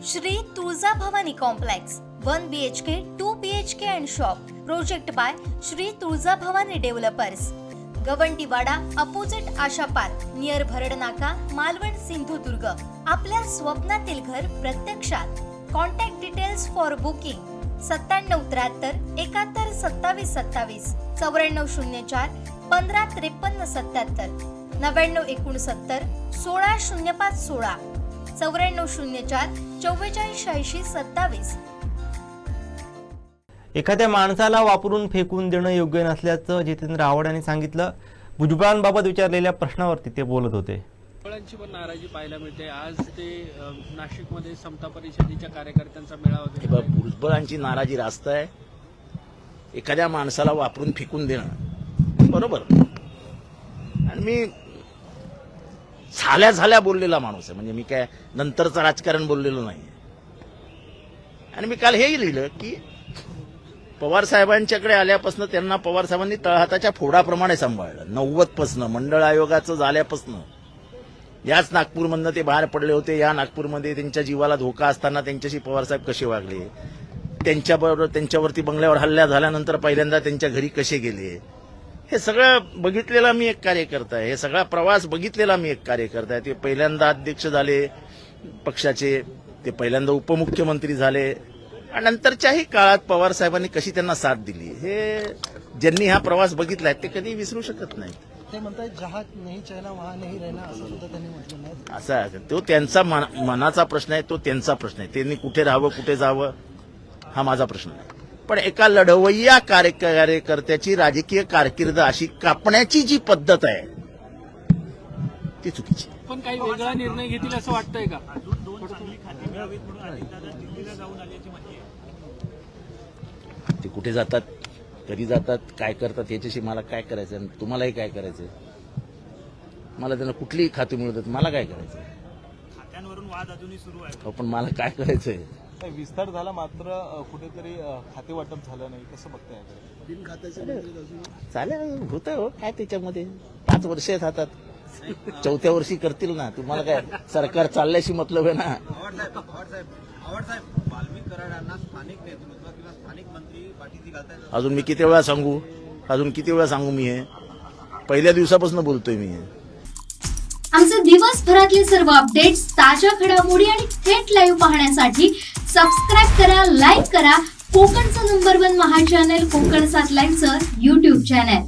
Shri Tuljabhavani complex 1 BHK 2 BHK and shop project by Shri Tuljabhavani developers Gavantiwada opposite Asha park near Bharadnaka Malvan Sindhudurg. आपल्या स्वप्नातील घर प्रत्यक्षात। Contact details for booking 9773 71 27 27 9404 15 53 77 9969 1605 16 9404 44 80 27। एखाद्या माणसाला वापरून फेकून देणं योग्य नसल्याचं जितेंद्र आव्हाड यांनी सांगितलं। भुजबळांबाबत विचारलेल्या प्रश्नावरती ते बोलत होते। भुजबळांची पण नाराजी पाहायला मिळते। आज ते नाशिकमध्ये समता परिषदेच्या कार्यकर्त्यांचा मेळावा घेतला। भुजबळांची नाराजी रास्त आहे। एखाद्या माणसाला वापरून फेकून देणं बरोबर, आणि मी झाल्या बोललेला माणूस आहे, म्हणजे मी काय नंतरचं राजकारण बोललेलो नाही। आणि मी काल हेही लिहिलं की पवार साहेबांच्याकडे आल्यापासून त्यांना पवार साहेबांनी तळहाताच्या फोडाप्रमाणे सांभाळलं। 90 पासून मंडळ आयोगाचं झाल्यापासून याच नागपूरमधनं ते बाहेर पडले होते। या नागपूरमध्ये त्यांच्या जीवाला धोका असताना त्यांच्याशी पवार साहेब कसे वागले, त्यांच्याबरोबर त्यांच्यावरती बंगल्यावर हल्ला झाल्यानंतर पहिल्यांदा त्यांच्या घरी कसे गेले, हे सगळं बघितलेला मी एक कार्यकर्ता आहे। हे सगळा प्रवास बघितलेला मी एक कार्यकर्ता आहे। ते पहिल्यांदा अध्यक्ष झाले पक्षाचे, ते पहिल्यांदा उपमुख्यमंत्री झाले, आणि नंतरच्याही काळात पवार साहेबांनी कशी त्यांना साथ दिली, हे ज्यांनी हा प्रवास बघितलाय ते कधी विसरू शकत नाही। ते म्हणतात जहां नाही चाहना वहां नहीं रहना, असं सुद्धा त्यांनी म्हटलं नाही। असा तो त्यांचा मनाचा प्रश्न आहे, तो त्यांचा प्रश्न आहे। त्यांनी कुठे राहावं कुठे जावं हा माझा प्रश्न आहे। पण एका लढवय्या कार्यकर्त्याची राजकीय कारकीर्द अशी कापण्याची जी पद्धत आहे ती चुकीची। पण काही वेगळा निर्णय घेतील असं वाटतंय का? ते कुठे जातात, कधी जातात, काय करतात याच्याशी मला काय करायचं, आणि तुम्हालाही काय करायचंय? मला त्यांना कुठलीही खाती मिळतात, मला काय करायचंय? खात्यांवरून वाद अजूनही सुरू आहे। पण मला काय करायचंय? विस्तार झाला मात्र कुठेतरी खाते वाटप झालं नाही, कसं बघताय? बिन खात्याचे चालेल, होतं हो, काय त्याच्यामध्ये 5 वर्ष आहेत हातात, 4थ्या वर्षी करतील ना। तुम्हाला काय सरकार चालल्याशी मतलब आहे ना? वाल्मिक कराडांना स्थानिक नेतृत्व किंवा स्थानिक मंत्री पाठीशी घालतायत। अजून मी किती वेळा सांगू? मी हे पहिल्या दिवसापासून बोलतोय मी हे। आमचे दिवसभरातले सर्व अपडेट्स, ताज्या घडामोडी आणि थेट लाईव्ह पाहण्यासाठी सबस्क्राईब करा, लाईक करा कोकणचं नंबर 1 महा चॅनल कोकण 7 लाईव्हचं YouTube चॅनल।